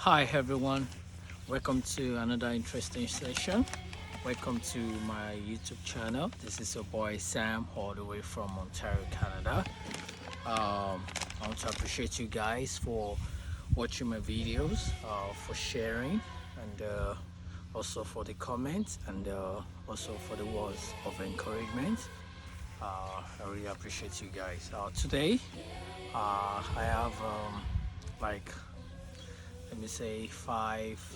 Hi everyone, welcome to another interesting session. Welcome to my YouTube channel. This is your boy Sam, all the way from Ontario, Canada. I want to appreciate you guys for watching my videos, for sharing, and also for the comments, and also for the words of encouragement. I really appreciate you guys. Today, I have like let me say 5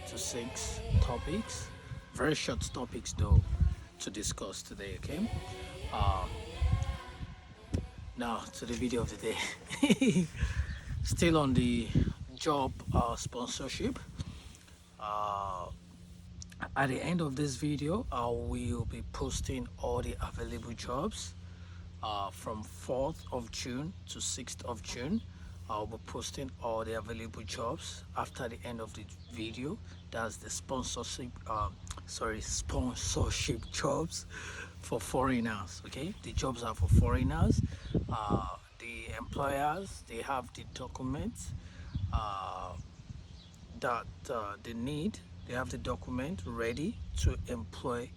to 6 topics, very short topics though, to discuss today. Okay, uh now to the video of the day. Still on the job sponsorship. uh at the end of this video, I will be posting all the available jobs from 4th of June to 6th of June. I'll be posting all the available jobs after the end of the video. That's the sponsorship jobs for foreigners. Okay, the jobs are for foreigners. The employers, they have the documents uh, that they need. They have the document ready to employ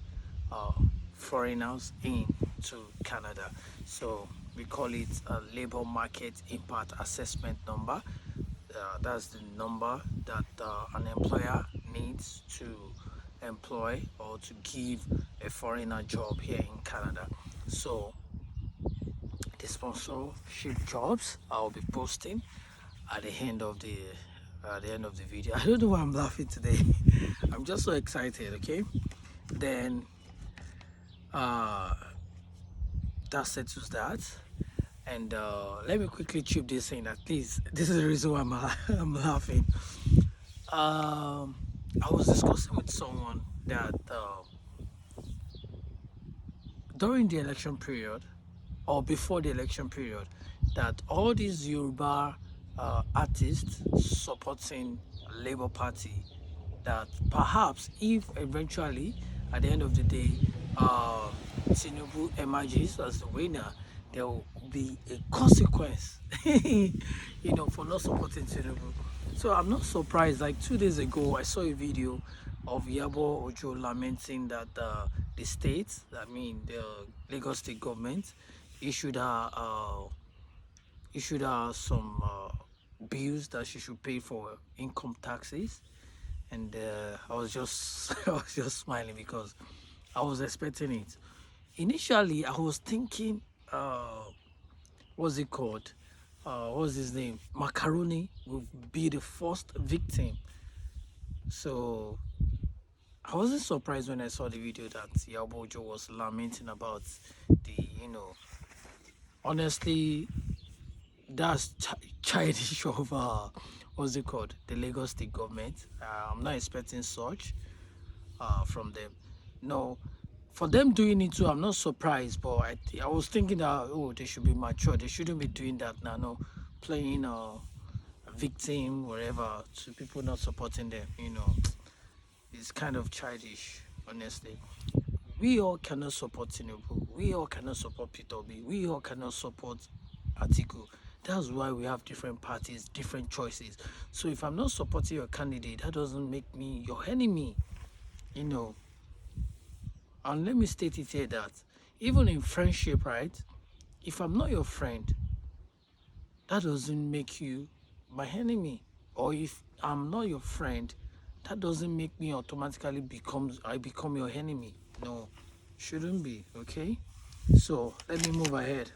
uh, foreigners into Canada. So we call it a labor market impact assessment number. That's the number that an employer needs to employ or to give a foreigner job here in Canada. So the sponsorship jobs I'll be posting at the end of the video. I don't know why I'm laughing today. I'm just so excited. Okay, then uh that settles that. And let me quickly chip this in. At least this is the reason why I'm laughing. um I was discussing with someone that during the election period, or before the election period, that all these Yoruba artists supporting Labour Party, that perhaps if eventually at the end of the day Tinubu emerges as the winner, there will be a consequence, for not supporting Tinubu. So I'm not surprised. Like 2 days ago, I saw a video of Yabo Ojo lamenting that the state, I mean the Lagos State government, issued her some bills that she should pay for income taxes. And I was just I was just smiling because I was expecting it. Initially, I was thinking, what's it called? What's his name? Macaroni will be the first victim. So I wasn't surprised when I saw the video that Yabojo was lamenting about the. Honestly, that's childish of what's it called? The Lagos State government. I'm not expecting such from them. No, for them doing it too, I'm not surprised. But I was thinking that, oh, they should be mature. They shouldn't be doing that now. No, playing a victim wherever to people not supporting them. It's kind of childish, honestly. We all cannot support Tinubu. We all cannot support Peter Obi. We all cannot support Atiku. That's why we have different parties, different choices. So if I'm not supporting your candidate, that doesn't make me your enemy. You know, and let me state it here that even in friendship, right? If I'm not your friend, that doesn't make you my enemy. Or if I'm not your friend, that doesn't make me automatically become your enemy. No, shouldn't be. Okay, so let me move ahead.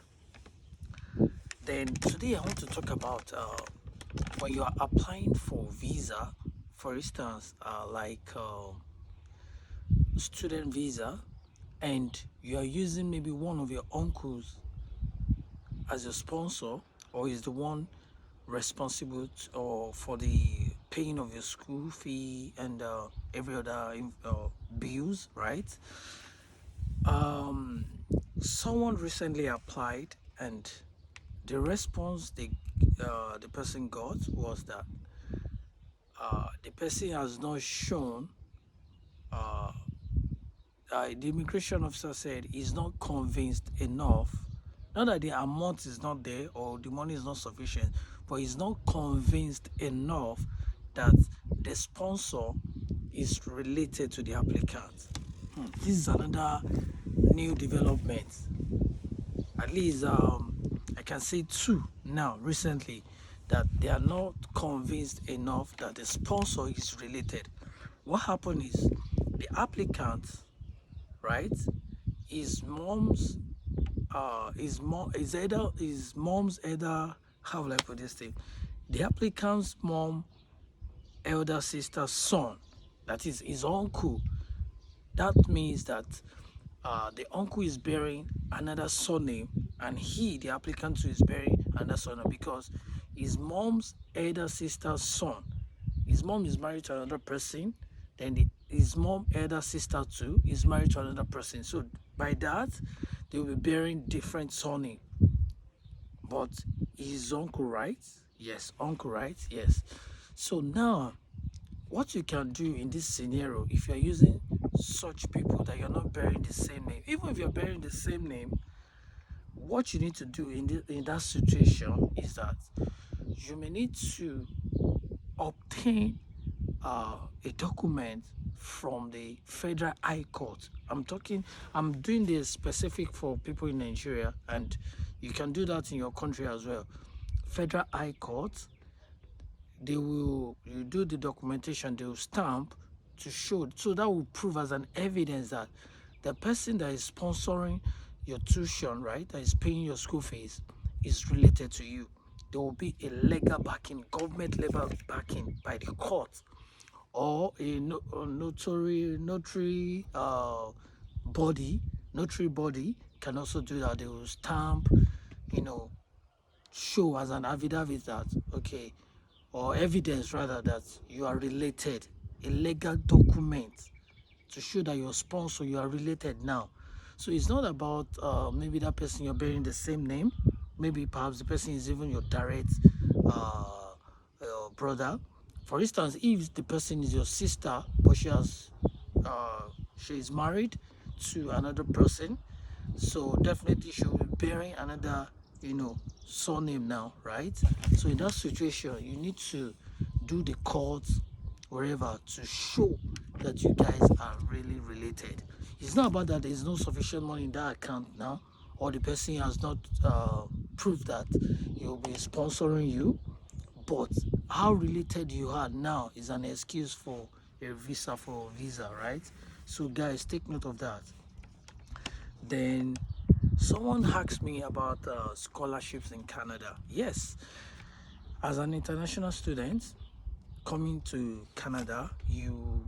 Then today I want to talk about when you are applying for visa, for instance, like student visa, and you are using maybe one of your uncles as your sponsor, or is the one responsible or for the paying of your school fee and every other bills, right? um Someone recently applied, and the response the person got was that the person has not shown uh, the immigration officer said he's not convinced enough, not that the amount is not there or the money is not sufficient, but he's not convinced enough that the sponsor is related to the applicant. This is another new development. At least I can say two now recently, that they are not convinced enough that the sponsor is related. What happened is the applicant, right? His mom's his mom's either, how will I put this thing? The applicant's mom, elder sister's son, that is his uncle. That means that the uncle is bearing another surname, and he, the applicant too, is bearing another surname, because his mom's elder sister's son, his mom is married to another person, then his mom elder sister too is married to another person. So by that, they will be bearing different surname. But his uncle, right? Yes, uncle, right? Yes. So now, what you can do in this scenario, if you're using such people that you're not bearing the same name, even if you're bearing the same name, what you need to do in that situation is that you may need to obtain a document from the Federal High Court. I'm doing this specific for people in Nigeria, and you can do that in your country as well. Federal High Court, you do the documentation, they will stamp to show, so that will prove as an evidence that the person that is sponsoring your tuition, right, that is paying your school fees, is related to you. There will be a legal backing, government level backing by the court, or a notary body can also do that. They will stamp, show as an affidavit that, okay, or evidence rather, that you are related, a legal document to show that your sponsor, you are related now. So it's not about maybe that person you're bearing the same name, maybe perhaps the person is even your direct brother. For instance, if the person is your sister, but she is married to another person, so definitely she will be bearing another surname now, right? So in that situation, you need to do the courts wherever to show that you guys are really related. It's not about that there is no sufficient money in that account now, or the person has not proved that he'll be sponsoring you, but how related you are now is an excuse for a visa, right? So guys, take note of that. Then someone asked me about scholarships in Canada. Yes, as an international student coming to Canada, you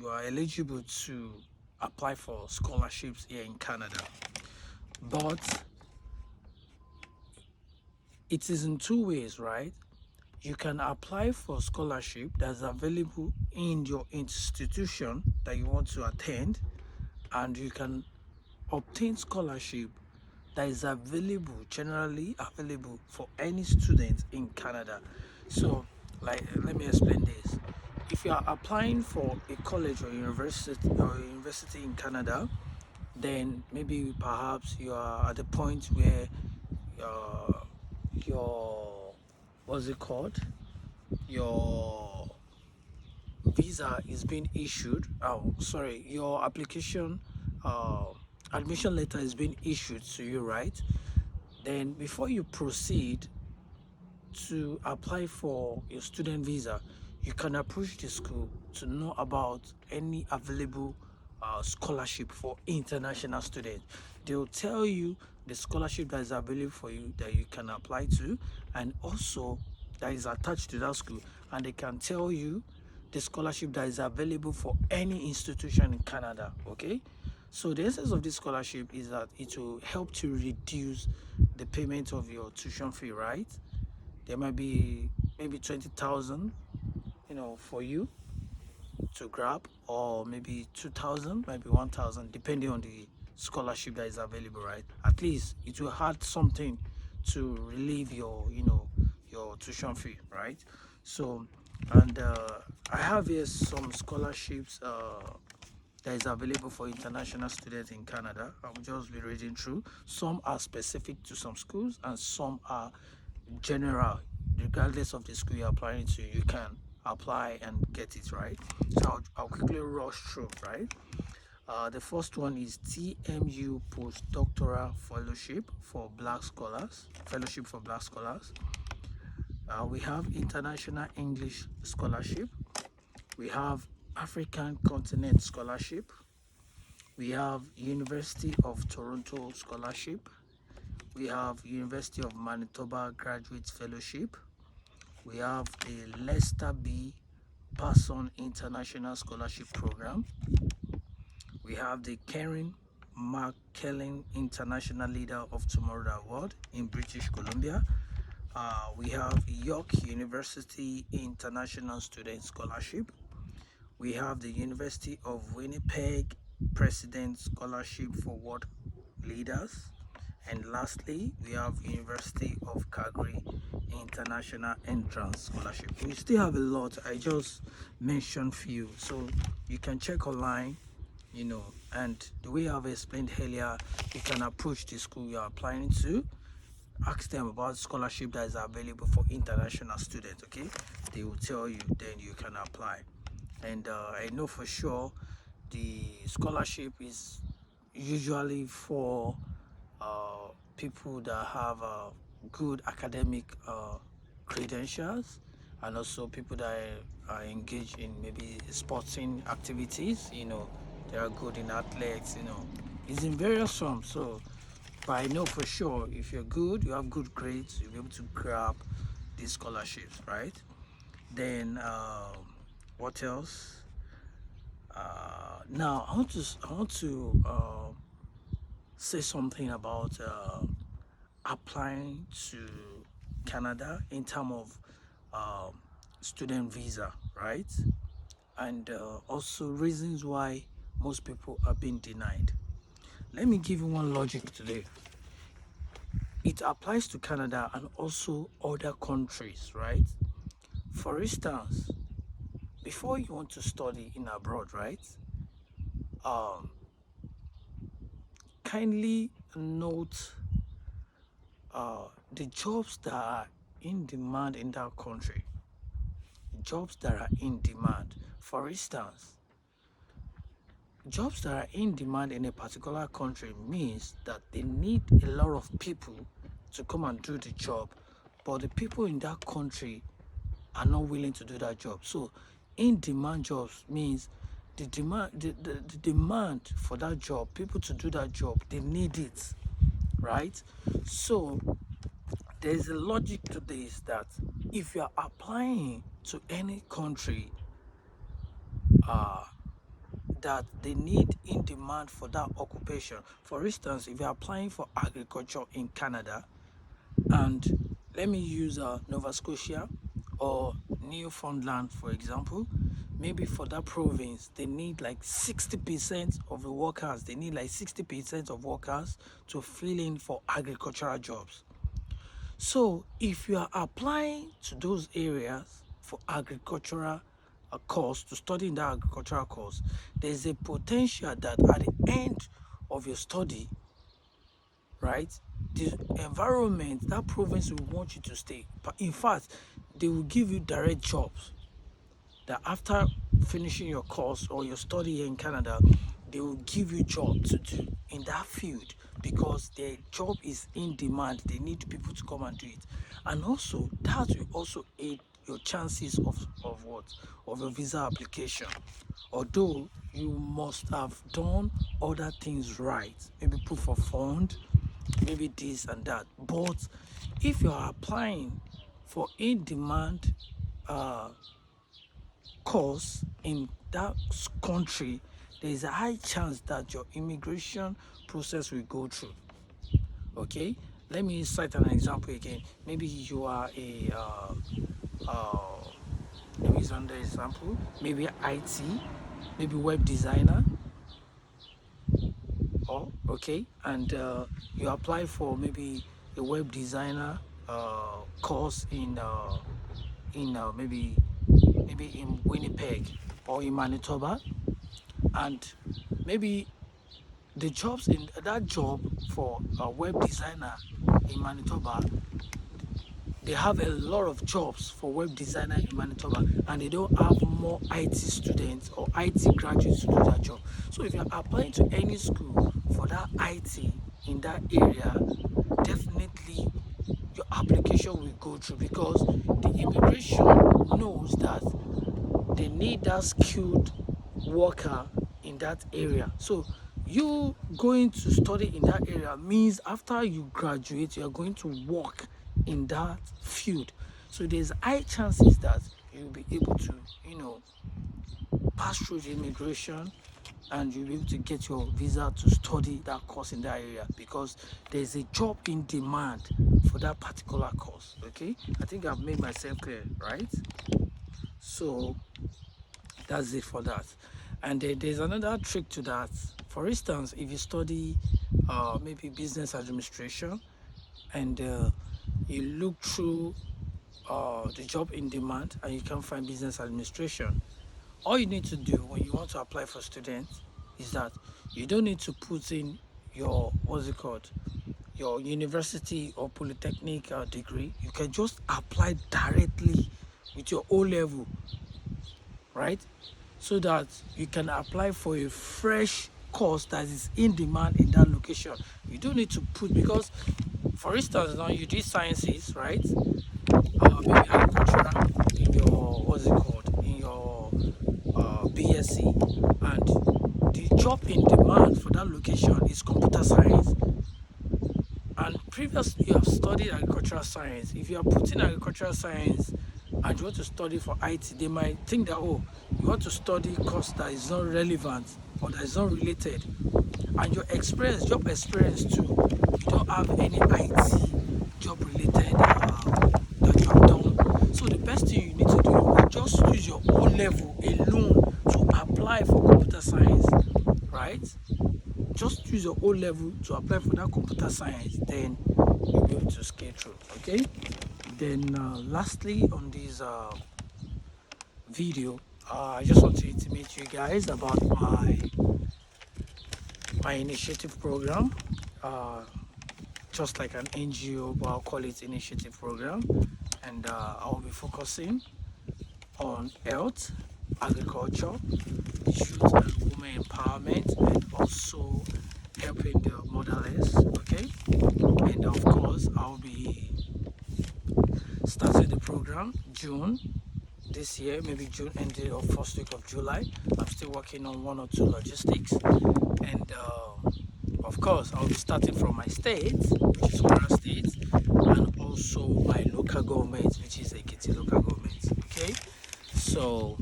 are eligible to apply for scholarships here in Canada, but it is in two ways, right? You can apply for scholarship that's available in your institution that you want to attend, and you can obtain scholarship that is generally available for any student in Canada. So, let me explain this. If you are applying for a college or university in Canada, then maybe perhaps you are at the point where your what's it called? Your visa is being issued. Your application admission letter is being issued to you, right? Then before you proceed to apply for your student visa, you can approach the school to know about any available scholarship for international students. They'll tell you the scholarship that is available for you that you can apply to, and also that is attached to that school, and they can tell you the scholarship that is available for any institution in Canada. Okay, so the essence of this scholarship is that it will help to reduce the payment of your tuition fee, right? There might be maybe 20,000, for you to grab, or maybe 2,000, maybe 1,000, depending on the scholarship that is available, right? At least it will add something to relieve your tuition fee, right? So, and I have here some scholarships that is available for international students in Canada. I'll just be reading through. Some are specific to some schools, and some are general. Regardless of the school you're applying to, you can apply and get it right. So I'll quickly rush through, right? The first one is TMU Postdoctoral Fellowship for Black Scholars. Fellowship for Black Scholars. We have International English Scholarship. We have African Continent Scholarship. We have University of Toronto Scholarship. We have University of Manitoba Graduate Fellowship. We have the Lester B. Parson International Scholarship Program. We have the Karen McKellen International Leader of Tomorrow Award in British Columbia. We have York University International Student Scholarship. We have the University of Winnipeg President Scholarship for World Leaders. And lastly, we have University of Calgary International Entrance Scholarship. We still have a lot. I just mentioned few, so you can check online, and the way I've explained earlier, you can approach the school you're applying to, ask them about scholarship that is available for international students. Okay, they will tell you, then you can apply. And I know for sure the scholarship is usually for people that have good academic credentials, and also people that are engaged in maybe sporting activities. They are good in athletics. It's in various forms. So, but I know for sure if you're good, you have good grades, you'll be able to grab these scholarships, right? Then what else? Now I want to say something about applying to Canada in terms of student visa, right? And also reasons why most people are being denied. Let me give you one logic today. It applies to Canada and also other countries, right? For instance, before you want to study in abroad, right? Kindly note the jobs that are in demand in that country. Jobs that are in demand. For instance, jobs that are in demand in a particular country means that they need a lot of people to come and do the job, but the people in that country are not willing to do that job. So in demand jobs means the demand for that job, people to do that job, they need it, right? So there's a logic to this, that if you're applying to any country that they need in demand for that occupation, for instance, if you're applying for agriculture in Canada, and let me use Nova Scotia or Newfoundland for example, maybe for that province they need like 60% of the workers, they need like 60% of workers to fill in for agricultural jobs. So if you are applying to those areas for agricultural course, to study in that agricultural course, there's a potential that at the end of your study, right, the environment, that province will want you to stay. But in fact, they will give you direct jobs, that after finishing your course or your study here in Canada, they will give you job to do in that field because their job is in demand. They need people to come and do it. And also that will also aid your chances of what? Of a visa application. Although you must have done other things right, maybe proof of fund, maybe this and that. But if you are applying for in-demand course in that country, there is a high chance that your immigration process will go through. Okay, let me cite an example again. Maybe you are a let me use another example. Maybe IT, maybe web designer. Oh, okay, and you apply for maybe a web designer course in maybe in Winnipeg or in Manitoba, and maybe the jobs in that job for a web designer in Manitoba, they have a lot of jobs for web designer in Manitoba, and they don't have more IT students or IT graduates to do that job. So if you're applying to any school for that IT in that area, definitely your application will go through, because the immigration knows that they need that skilled worker in that area. So you going to study in that area means after you graduate, you are going to work in that field. So there's high chances that you'll be able to, pass through the immigration, and you'll be able to get your visa to study that course in that area, because there's a job in demand for that particular course. Okay, I think I've made myself clear, right? So that's it for that. And there's another trick to that. For instance, if you study maybe business administration, and you look through the job in demand and you can't find business administration, all you need to do when you want to apply for students is that you don't need to put in your, what's it called, your university or polytechnic degree. You can just apply directly with your O level, right? So that you can apply for a fresh course that is in demand in that location. You don't need to put, because for instance, now you did sciences, right? Maybe agriculture in your, what's it called, in your BSc, and the job in demand for that location is computer science, and previously you have studied agricultural science. If you are putting agricultural science and you want to study for IT, they might think that, oh, you want to study course that is not relevant or that is not related, and your experience, job experience too, you don't have any IT job related that you have done. So the best thing you need to do is just use your O level alone to apply for computer science, right? Just use your O level to apply for that computer science, then you'll be able to scale through. Okay, then lastly on this video, I just want to intimate you guys about my initiative program, just like an NGO, but I'll call it initiative program, and I'll be focusing on health, agriculture, youth and women empowerment, and also helping the motherless. Okay, and of course I'll be starting the program June this year, maybe June ending or first week of July. I'm still working on one or two logistics, and of course I'll be starting from my state, which is Kwara State, and also my local government, which is Ekiti local government. Okay, so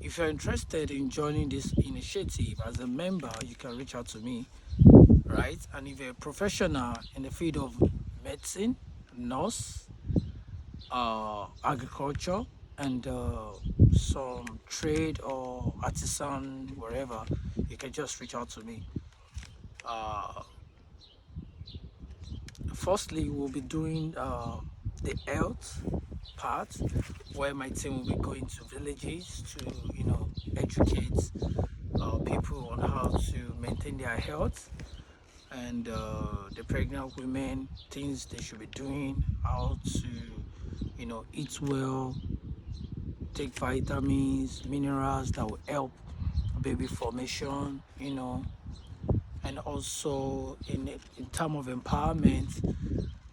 if you're interested in joining this initiative as a member, you can reach out to me, right? And if you're a professional in the field of medicine, nurse, agriculture, and some trade or artisan, wherever, you can just reach out to me. Firstly, we'll be doing the health part, where my team will be going to villages to, educate people on how to maintain their health, and the pregnant women, things they should be doing, how to, eat well, take vitamins, minerals that will help baby formation, and also in terms of empowerment,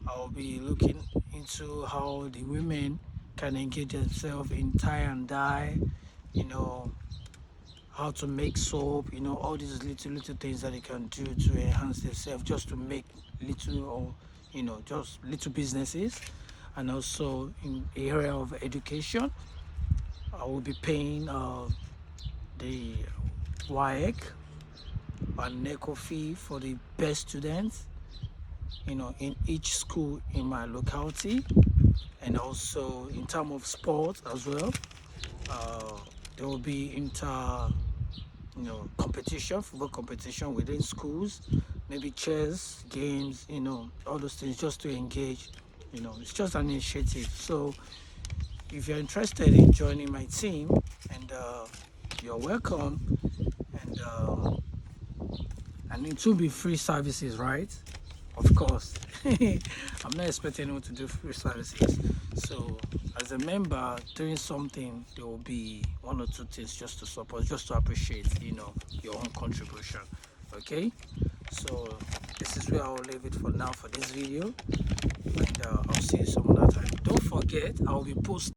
I'll be looking into how the women can engage themselves in tie and dye, how to make soap, all these little things that they can do to enhance themselves, just to make little, or just little businesses. And also in the area of education, I will be paying the WAEC and NECO fee for the best students, in each school in my locality. And also in terms of sports as well, there will be competition, football competition within schools, maybe chess games, all those things, just to engage. It's just an initiative. So if you're interested in joining my team, and you're welcome, and it will be free services, right? of course. I'm not expecting anyone to do free services. So as a member doing something, there will be one or two things just to support, just to appreciate, your own contribution. Okay. So this is where I'll leave it for now for this video, and I'll see you some other time. Don't forget, I'll be posting